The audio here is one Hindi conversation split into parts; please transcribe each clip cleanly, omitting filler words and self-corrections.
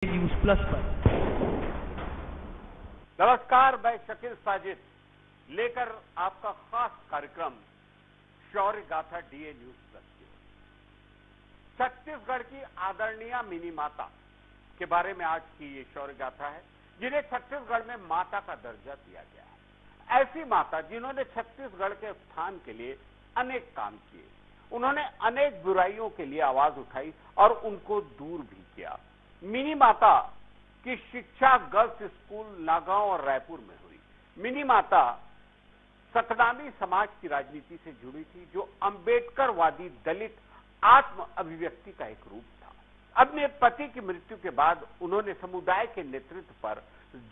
न्यूज़ प्लस पर। नमस्कार, मैं शकील साजिद लेकर आपका खास कार्यक्रम शौर्य गाथा डीए न्यूज़ प्लस की। छत्तीसगढ़ की आदरणीय मिनी माता के बारे में आज की ये शौर्य गाथा है, जिन्हें छत्तीसगढ़ में माता का दर्जा दिया गया है। ऐसी माता जिन्होंने छत्तीसगढ़ के उत्थान के लिए अनेक काम किए, उन्होंने अनेक बुराइयों के लिए आवाज उठाई और उनको दूर भी किया। मिनी माता की शिक्षा गर्ल्स स्कूल नागांव और रायपुर में हुई। मिनी माता सतनामी समाज की राजनीति से जुड़ी थी, जो अंबेडकरवादी दलित आत्म अभिव्यक्ति का एक रूप था। अपने पति की मृत्यु के बाद उन्होंने समुदाय के नेतृत्व पर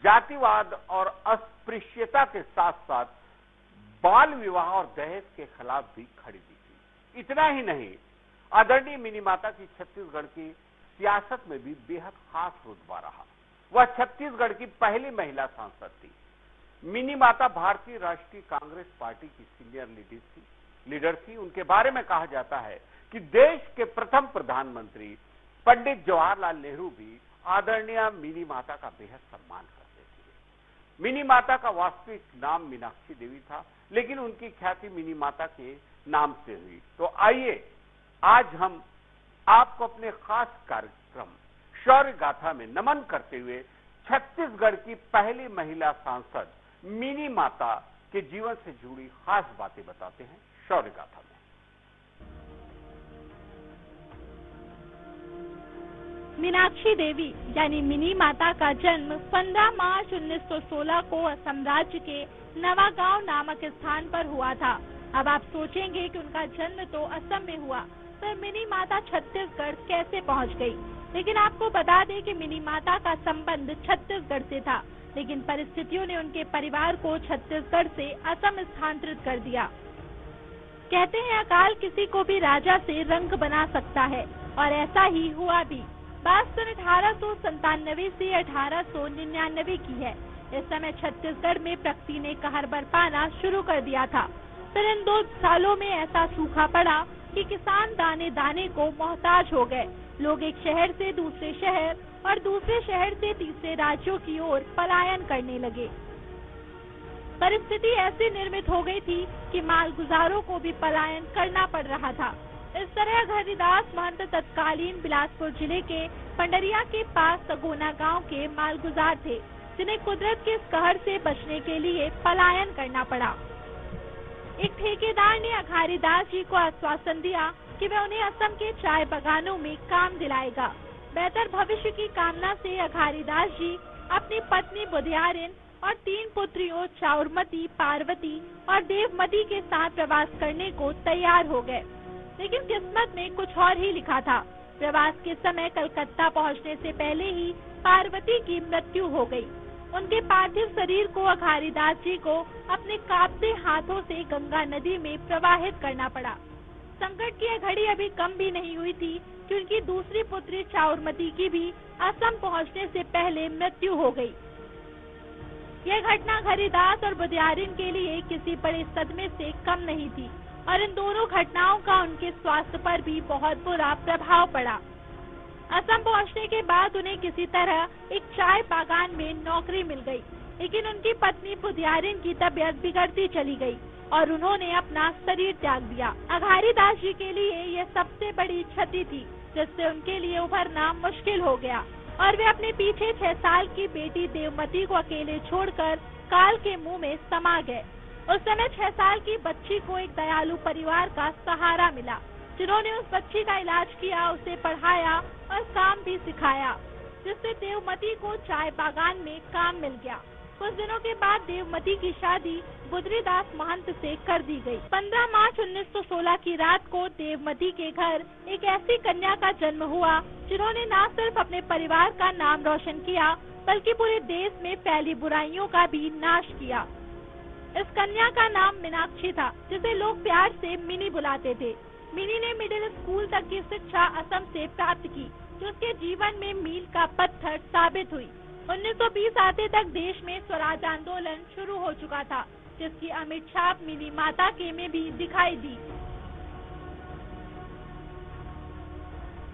जातिवाद और अस्पृश्यता के साथ साथ बाल विवाह और दहेज के खिलाफ भी खड़ी दी थी। इतना ही नहीं, आदरणीय मिनी माता की छत्तीसगढ़ की सियासत में भी बेहद खास रुतबा रहा। वह छत्तीसगढ़ की पहली महिला सांसद थी। मिनी माता भारतीय राष्ट्रीय कांग्रेस पार्टी की सीनियर लीडर थी। उनके बारे में कहा जाता है कि देश के प्रथम प्रधानमंत्री पंडित जवाहरलाल नेहरू भी आदरणीय मिनी माता का बेहद सम्मान करते थे। मिनी माता का वास्तविक नाम मीनाक्षी देवी था, लेकिन उनकी ख्याति मिनी माता के नाम से हुई। तो आइए आज हम आपको अपने खास कार्यक्रम शौर्य गाथा में नमन करते हुए छत्तीसगढ़ की पहली महिला सांसद मिनी माता के जीवन से जुड़ी खास बातें बताते हैं शौर्य गाथा में। मीनाक्षी देवी यानी मिनी माता का जन्म 15 मार्च 1916 को असम राज्य के नवागांव नामक स्थान पर हुआ था। अब आप सोचेंगे कि उनका जन्म तो असम में हुआ, पर मिनी माता छत्तीसगढ़ कैसे पहुंच गई? लेकिन आपको बता दें कि मिनी माता का संबंध छत्तीसगढ़ से था, लेकिन परिस्थितियों ने उनके परिवार को छत्तीसगढ़ से असम स्थानांतरित कर दिया। कहते हैं अकाल किसी को भी राजा से रंग बना सकता है, और ऐसा ही हुआ भी। बात सन 1897 से 1899 की है। इस समय छत्तीसगढ़ में प्रकृति ने कहर बरपाना शुरू कर दिया था। फिर इन 2 सालों में ऐसा सूखा पड़ा कि किसान दाने दाने को मोहताज हो गए। लोग एक शहर से दूसरे शहर और दूसरे शहर से तीसरे राज्यों की ओर पलायन करने लगे। परिस्थिति ऐसी निर्मित हो गई थी कि मालगुजारों को भी पलायन करना पड़ रहा था। इस तरह हरिदास महंत तत्कालीन बिलासपुर जिले के पंडरिया के पास सगोना गांव के मालगुजार थे, जिन्हें कुदरत के इस कहर से बचने के लिए पलायन करना पड़ा। एक ठेकेदार ने अघारीदास जी को आश्वासन दिया कि वह उन्हें असम के चाय बागानों में काम दिलाएगा। बेहतर भविष्य की कामना से अघारीदास जी अपनी पत्नी बुधियारिन और 3 पुत्रियों चाउरमती, पार्वती और देवमती के साथ प्रवास करने को तैयार हो गए। लेकिन किस्मत में कुछ और ही लिखा था। प्रवास के समय कलकत्ता पहुंचने से पहले ही पार्वती की मृत्यु हो गई। उनके पार्थिव शरीर को अघारीदास जी को अपने कांपते हाथों से गंगा नदी में प्रवाहित करना पड़ा। संकट की यह घड़ी अभी कम भी नहीं हुई थी कि उनकी दूसरी पुत्री चाउरमती की भी असम पहुंचने से पहले मृत्यु हो गई। यह घटना हरिदास और बुधियारिन के लिए किसी बड़े सदमे से कम नहीं थी, और इन दोनों घटनाओं का उनके स्वास्थ्य पर भी बहुत बुरा प्रभाव पड़ा। असम पहुंचने के बाद उन्हें किसी तरह एक चाय बागान में नौकरी मिल गई, लेकिन उनकी पत्नी बुधियारिन की तबीयत बिगड़ती चली गई और उन्होंने अपना शरीर त्याग दिया। अघारीदास जी के लिए यह सबसे बड़ी क्षति थी, जिससे उनके लिए उभरना मुश्किल हो गया, और वे अपने पीछे 6 साल की बेटी देवमती को अकेले छोड़कर काल के मुंह में समा गए। उस समय 6 साल की बच्ची को एक दयालु परिवार का सहारा मिला, जिन्होंने उस बच्ची का इलाज किया, उसे पढ़ाया और काम भी सिखाया, जिससे देवमती को चाय बागान में काम मिल गया। कुछ दिनों के बाद देवमती की शादी बुद्रीदास महंत से कर दी गई। 15 मार्च 1916 की रात को देवमती के घर एक ऐसी कन्या का जन्म हुआ, जिन्होंने न सिर्फ अपने परिवार का नाम रोशन किया, बल्कि पूरे देश में फैली बुराइयों का भी नाश किया। इस कन्या का नाम मीनाक्षी था, जिसे लोग प्यार से मिनी बुलाते थे। मिनी ने मिडिल स्कूल तक की शिक्षा असम से प्राप्त की, जो उसके जीवन में मील का पत्थर साबित हुई। 1920 आते तक देश में स्वराज आंदोलन शुरू हो चुका था, जिसकी अमिट छाप मिनी माता के में भी दिखाई दी।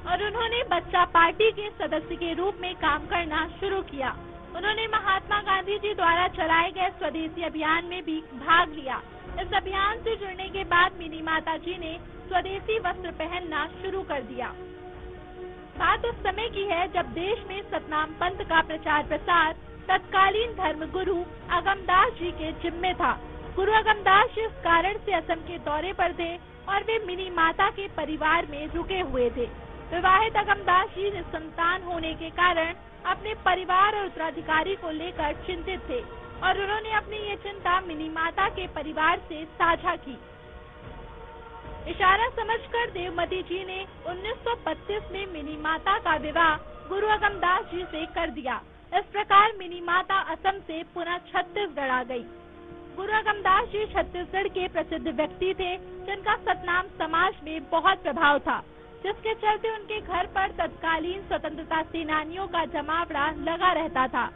और उन्होंने बच्चा पार्टी के सदस्य के रूप में काम करना शुरू किया। उन्होंने महात्मा गांधी जी द्वारा चलाए गए स्वदेशी अभियान में भी भाग लिया। इस अभियान से जुड़ने के बाद मिनी माता जी ने स्वदेशी वस्त्र पहनना शुरू कर दिया। बात उस समय की है जब देश में सतनाम पंथ का प्रचार प्रसार तत्कालीन धर्म गुरु अगमदास जी के जिम्मे था। गुरु अगमदास जी इस कारण से असम के दौरे पर थे और वे मिनी माता के परिवार में रुके हुए थे। विवाहित अगमदास जी निसंतान होने के कारण अपने परिवार और उत्तराधिकारी को लेकर चिंतित थे और उन्होंने अपनी ये चिंता मिनी माता के परिवार से साझा की। इशारा समझकर देवमती जी ने 1932 में मिनी माता का विवाह गुरु अगमदास जी से कर दिया। इस प्रकार मिनी माता असम से पुनः छत्तीसगढ़ आ गई। गुरु अगमदास जी छत्तीसगढ़ के प्रसिद्ध व्यक्ति थे जिनका सतनाम समाज में बहुत प्रभाव था, जिसके चलते उनके घर पर तत्कालीन स्वतंत्रता सेनानियों का जमावड़ा लगा रहता था,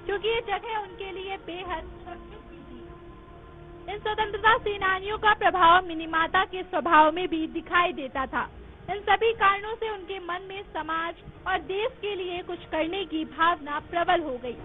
क्योंकि ये जगह उनके लिए बेहद सुरक्षित थी। इन स्वतंत्रता सेनानियों का प्रभाव मिनी माता के स्वभाव में भी दिखाई देता था। इन सभी कारणों से उनके मन में समाज और देश के लिए कुछ करने की भावना प्रबल हो गई।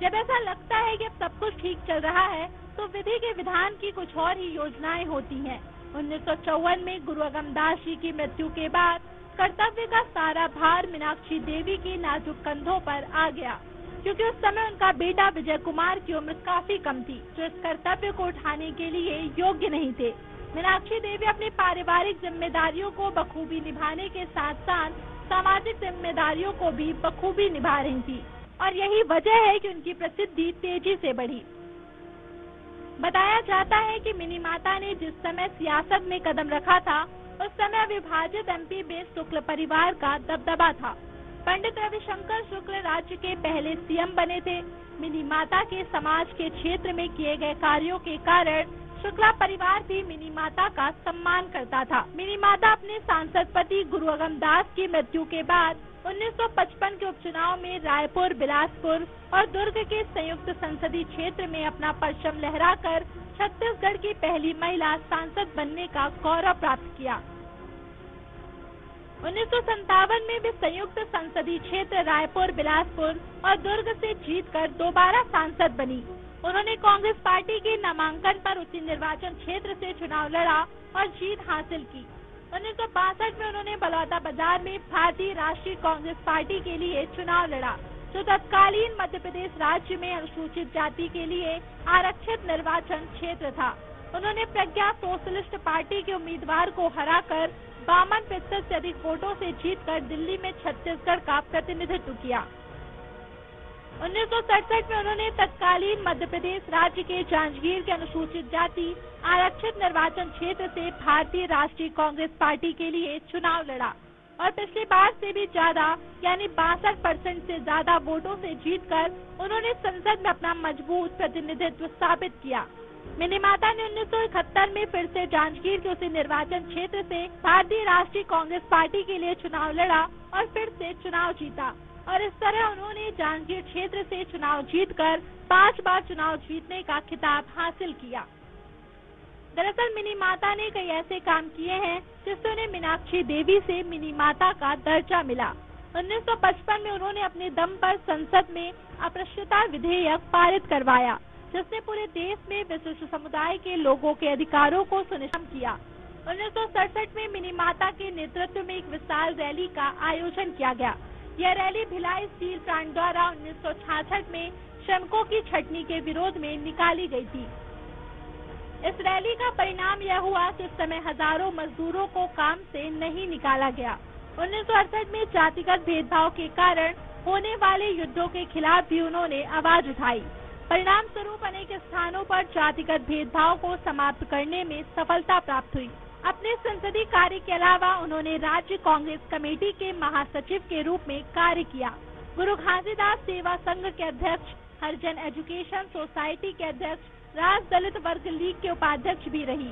जब ऐसा लगता है कि अब सब कुछ ठीक चल रहा है, तो विधि के विधान की कुछ और ही योजनाएं होती हैं। 1954 में गुरु अगमदास जी की मृत्यु के बाद कर्तव्य का सारा भार मीनाक्षी देवी के नाजुक कंधों पर आ गया, क्योंकि उस समय उनका बेटा विजय कुमार की उम्र काफी कम थी, जो इस कर्तव्य को उठाने के लिए योग्य नहीं थे। मीनाक्षी देवी अपनी पारिवारिक जिम्मेदारियों को बखूबी निभाने के साथ साथ सामाजिक जिम्मेदारियों को भी बखूबी निभा रही थी, और यही वजह है कि उनकी प्रसिद्धि तेजी से बढ़ी। बताया जाता है कि मिनी माता ने जिस समय सियासत में कदम रखा था, उस समय विभाजित एमपी बेस शुक्ल परिवार का दबदबा था। पंडित रविशंकर शुक्ल राज्य के पहले सीएम बने थे। मिनी माता के समाज के क्षेत्र में किए गए कार्यों के कारण शुक्ला परिवार भी मिनी माता का सम्मान करता था। मिनी माता अपने सांसद पति गुरु अगमदास की मृत्यु के बाद 1955 के उपचुनाव में रायपुर, बिलासपुर और दुर्ग के संयुक्त संसदीय क्षेत्र में अपना परचम लहराकर छत्तीसगढ़ की पहली महिला सांसद बनने का गौरव प्राप्त किया। 1957 में वे संयुक्त संसदीय क्षेत्र रायपुर, बिलासपुर और दुर्ग से जीतकर दोबारा सांसद बनी। उन्होंने कांग्रेस पार्टी के नामांकन पर उसी निर्वाचन क्षेत्र से चुनाव लड़ा और जीत हासिल की। 1962 में उन्होंने बलौदा बाजार में भारतीय राष्ट्रीय कांग्रेस पार्टी के लिए चुनाव लड़ा, जो तत्कालीन मध्य प्रदेश राज्य में अनुसूचित जाति के लिए आरक्षित निर्वाचन क्षेत्र था। उन्होंने प्रज्ञा सोशलिस्ट पार्टी के उम्मीदवार को हराकर 52% से अधिक वोटों से जीतकर दिल्ली में छत्तीसगढ़ का प्रतिनिधित्व किया। 1967 में उन्होंने तत्कालीन मध्य प्रदेश राज्य के जांजगीर के अनुसूचित जाति आरक्षित निर्वाचन क्षेत्र से भारतीय राष्ट्रीय कांग्रेस पार्टी के लिए चुनाव लड़ा और पिछली बार से भी ज्यादा यानी 62% से ज्यादा वोटों से जीतकर उन्होंने संसद में अपना मजबूत प्रतिनिधित्व साबित किया। मिनी माता ने 1971 में फिर से जांजगीर के उसी निर्वाचन क्षेत्र से भारतीय राष्ट्रीय कांग्रेस पार्टी के लिए चुनाव लड़ा और फिर से चुनाव जीता, और इस तरह उन्होंने जांजगीर क्षेत्र से चुनाव जीतकर 5 बार चुनाव जीतने का खिताब हासिल किया। दरअसल मिनी माता ने कई ऐसे काम किए हैं जिससे उन्हें मीनाक्षी देवी से मिनी माता का दर्जा मिला। 1955 में उन्होंने अपने दम पर संसद में अपृष्टता विधेयक पारित करवाया, जिसने पूरे देश में विशिष्ट समुदाय के लोगों के अधिकारों को सुनिश्चित किया। 1967 में मिनी माता के नेतृत्व में एक विशाल रैली का आयोजन किया गया। यह रैली भिलाई स्टील प्लांट द्वारा 1966 में श्रमिकों की छटनी के विरोध में निकाली गई थी। इस रैली का परिणाम यह हुआ कि उस समय हजारों मजदूरों को काम से नहीं निकाला गया। 1968 में जातिगत भेदभाव के कारण होने वाले युद्धों के खिलाफ भी उन्होंने आवाज उठाई। परिणाम स्वरूप अनेक स्थानों पर जातिगत भेदभाव को समाप्त करने में सफलता प्राप्त हुई। अपने संसदीय कार्य के अलावा उन्होंने राज्य कांग्रेस कमेटी के महासचिव के रूप में कार्य किया। गुरु घासीदास सेवा संघ के अध्यक्ष, हरिजन एजुकेशन सोसाइटी के अध्यक्ष, राज दलित वर्ग लीग के उपाध्यक्ष भी रही।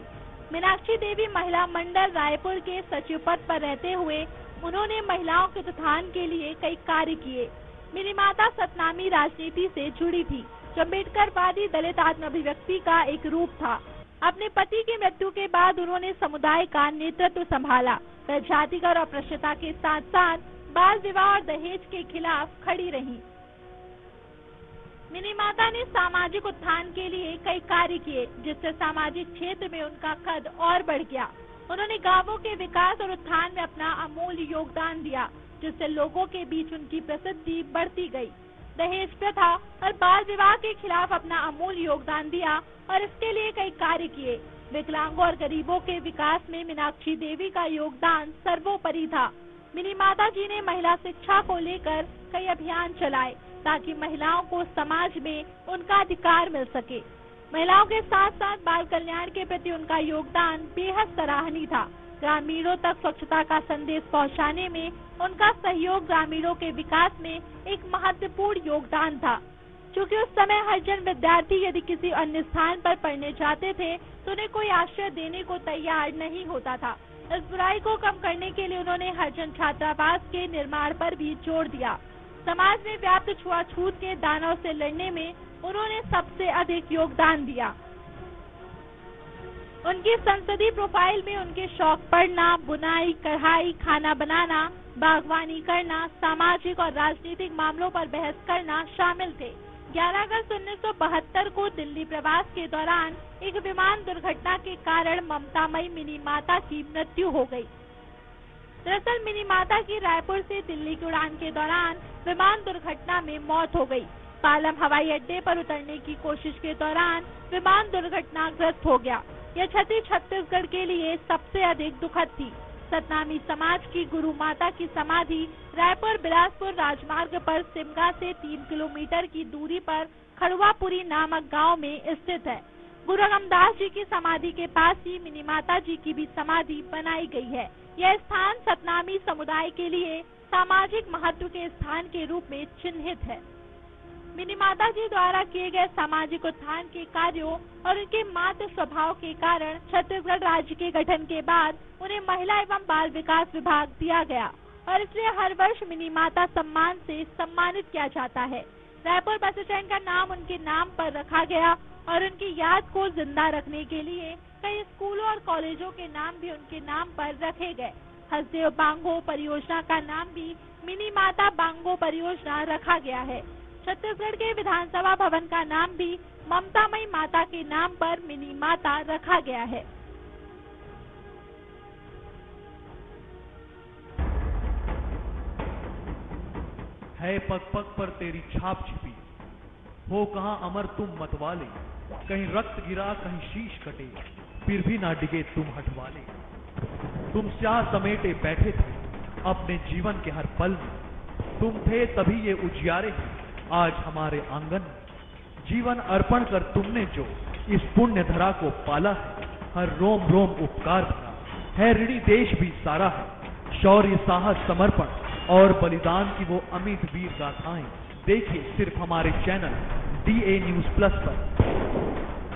मीनाक्षी देवी महिला मंडल रायपुर के सचिव पद पर रहते हुए उन्होंने महिलाओं के उत्थान के लिए कई कार्य किए। मिनी माता सतनामी राजनीति से जुड़ी थी, जो अम्बेडकरवादी दलित आत्माभिव्यक्ति का एक रूप था। अपने पति की मृत्यु के बाद उन्होंने समुदाय का नेतृत्व संभाला। वह जातिगत और अस्पृश्यता के साथ साथ बाल विवाह और दहेज के खिलाफ खड़ी रही। मिनी माता ने सामाजिक उत्थान के लिए कई कार्य किए, जिससे सामाजिक क्षेत्र में उनका कद और बढ़ गया। उन्होंने गांवों के विकास और उत्थान में अपना अमूल्य योगदान दिया, जिससे लोगों के बीच उनकी प्रसिद्धि बढ़ती गई। दहेज प्रथा और बाल विवाह के खिलाफ अपना अमूल्य योगदान दिया और इसके लिए कई कार्य किए। विकलांगों और गरीबों के विकास में मीनाक्षी देवी का योगदान सर्वोपरि था। मिनी माता जी ने महिला शिक्षा को लेकर कई अभियान चलाए ताकि महिलाओं को समाज में उनका अधिकार मिल सके। महिलाओं के साथ साथ बाल कल्याण के प्रति उनका योगदान बेहद सराहनीय था। ग्रामीणों तक स्वच्छता का संदेश पहुंचाने में उनका सहयोग ग्रामीणों के विकास में एक महत्वपूर्ण योगदान था। क्योंकि उस समय हरिजन विद्यार्थी यदि किसी अन्य स्थान पर पढ़ने जाते थे तो उन्हें कोई आश्रय देने को तैयार नहीं होता था। इस बुराई को कम करने के लिए उन्होंने हरिजन छात्रावास के निर्माण पर भी जोर दिया। समाज में व्याप्त छुआछूत के दानव से लड़ने में उन्होंने सबसे अधिक योगदान दिया। उनकी संसदीय प्रोफाइल में उनके शौक पढ़ना, बुनाई, कढ़ाई, खाना बनाना, बागवानी करना, सामाजिक और राजनीतिक मामलों पर बहस करना शामिल थे। 11 अगस्त 1972 को दिल्ली प्रवास के दौरान एक विमान दुर्घटना के कारण ममतामयी मिनी माता की मृत्यु हो गई। दरअसल मिनी माता की रायपुर से दिल्ली की उड़ान के दौरान विमान दुर्घटना में मौत हो गई। पालम हवाई अड्डे पर उतरने की कोशिश के दौरान विमान दुर्घटनाग्रस्त हो गया। यह क्षति छत्तीसगढ़ के लिए सबसे अधिक दुखद थी। सतनामी समाज की गुरु माता की समाधि रायपुर बिलासपुर राजमार्ग पर सिमगा से 3 किलोमीटर की दूरी पर खड़ुआपुरी नामक गांव में स्थित है। गुरु रमदास जी की समाधि के पास ही मिनी माता जी की भी समाधि बनाई गई है। यह स्थान सतनामी समुदाय के लिए सामाजिक महत्व के स्थान के रूप में चिन्हित है। मिनी माता जी द्वारा किए गए सामाजिक उत्थान के कार्यों और उनके मातृ स्वभाव के कारण छत्तीसगढ़ राज्य के गठन के बाद उन्हें महिला एवं बाल विकास विभाग दिया गया और इसलिए हर वर्ष मिनी माता सम्मान से सम्मानित किया जाता है। रायपुर बस स्टैंड का नाम उनके नाम पर रखा गया और उनकी याद को जिंदा रखने के लिए कई स्कूलों और कॉलेजों के नाम भी उनके नाम पर रखे गए। हसदेव बांगो परियोजना का नाम भी मिनी माता बांगो परियोजना रखा गया है। छत्तीसगढ़ के विधानसभा भवन का नाम भी ममतामयी माता के नाम पर मिनी माता रखा गया है। पग पग पर तेरी छाप छिपी, हो कहाँ अमर तुम मतवाले, कहीं रक्त गिरा कहीं शीश कटे, फिर भी ना डिगे तुम हटवाले। तुम स्याह समेटे बैठे थे अपने जीवन के हर पल में, तुम थे तभी ये उजियारे हैं आज हमारे आंगन में। जीवन अर्पण कर तुमने जो इस पुण्य धरा को पाला है, हर रोम रोम उपकार भरा है, ऋणी देश भी सारा है। शौर्य साहस समर्पण और बलिदान की वो अमिट वीर गाथाएं देखिए सिर्फ हमारे चैनल DA News Plus पर।